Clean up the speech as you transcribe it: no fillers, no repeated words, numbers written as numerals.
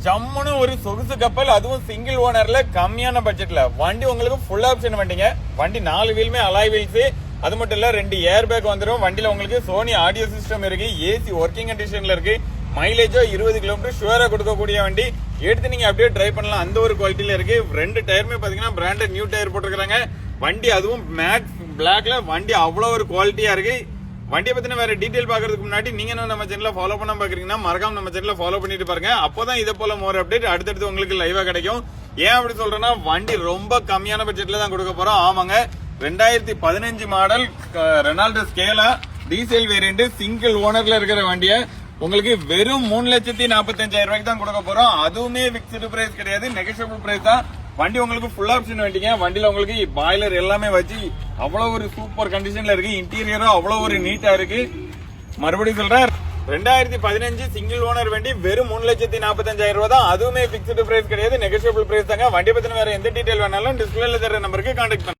ஜம்முன்னு ஒரு சொகுசு கப்பல், அதுவும் சிங்கிள் ஓனர்ல கம்மியான பட்ஜெட்ல. வண்டி உங்களுக்கு ஃபுல் ஆப்ஷன் வண்டிங்க. வண்டி 4 வீலுமே அலாய் வீல்ஸ். அது மட்டும் இல்ல 2 ஏர் பேக் வந்துடும். வண்டியில உங்களுக்கு சோனி ஆடியோ சிஸ்டம் இருக்கு, ஏசி ஒர்க்கிங் கண்டிஷன்ல இருக்கு. மைலேஜோ 20 கிலோமீட்டர் ஷுவரா கொடுக்கக்கூடிய வண்டி. எடுத்து நீங்க அப்படியே ட்ரை பண்ணலாம், அந்த ஒரு குவாலிட்டியில இருக்கு. 2 டயருமே பாத்தீங்கன்னா பிராண்டட் நியூ டயர் போட்டிருக்காங்க. வண்டி அதுவும் மேட் பிளாக்ல, வண்டி அவ்வளவு ஒரு குவாலிட்டியா இருக்கு. வண்டியை பத்தின வேற டீடைல் பாக்குறதுக்கு முன்னாடி நீங்க நம்ம சேனல ஃபாலோ பண்ண பாக்குறீங்கன்னா மறக்காம நம்ம சேனல ஃபாலோ பண்ணிட்டு பாருங்க. அப்போதான் இதை போல மோர் அப்டேட் அடுத்தடுத்து உங்களுக்கு லைவா கிடைக்கும். ஏன் அப்படி சொல்றேன்னா வண்டி ரொம்ப கம்மியான பட்ஜெட்ல தான் கொடுக்க போறோம். ஆமாங்க, 2015 model Renault Scala diesel variant single ஓனர்ல இருக்கிற வண்டியை உங்களுக்கு வெறும் 3,45,000 ரூபாய்க்கு தான் கொடுக்க போறோம். அதுவுமே பிக்ஸ்டு பிரைஸ் கிடையாது, நெகோஷியபிள் பிரைஸ் தான். வண்டி உங்களுக்கு ஃபுல் ஆப்ஷன் வண்டிங்க. வண்டியில உங்களுக்கு பாய்லர் எல்லாமே வச்சு அவ்வளவு ஒரு சூப்பர் கண்டிஷன்ல இருக்கு. இன்டீரியரும் அவ்வளவு ஒரு நீட்டா இருக்கு. மறுபடியும் சொல்றேன், 2015 சிங்கிள் ஓனர் வண்டி வெறும் 3,45,000 ரூபாய் தான். அதுவுமே பிக்ஸ்டு பிரைஸ் கிடையாது, நெகோஷியபிள் பிரைஸ் தாங்க. வண்டி பத்தின வேற எந்த டீடைல் வேணாலும் டிஸ்பிளேல தர நம்பருக்கு கான்டாக்ட் பண்ணுங்க.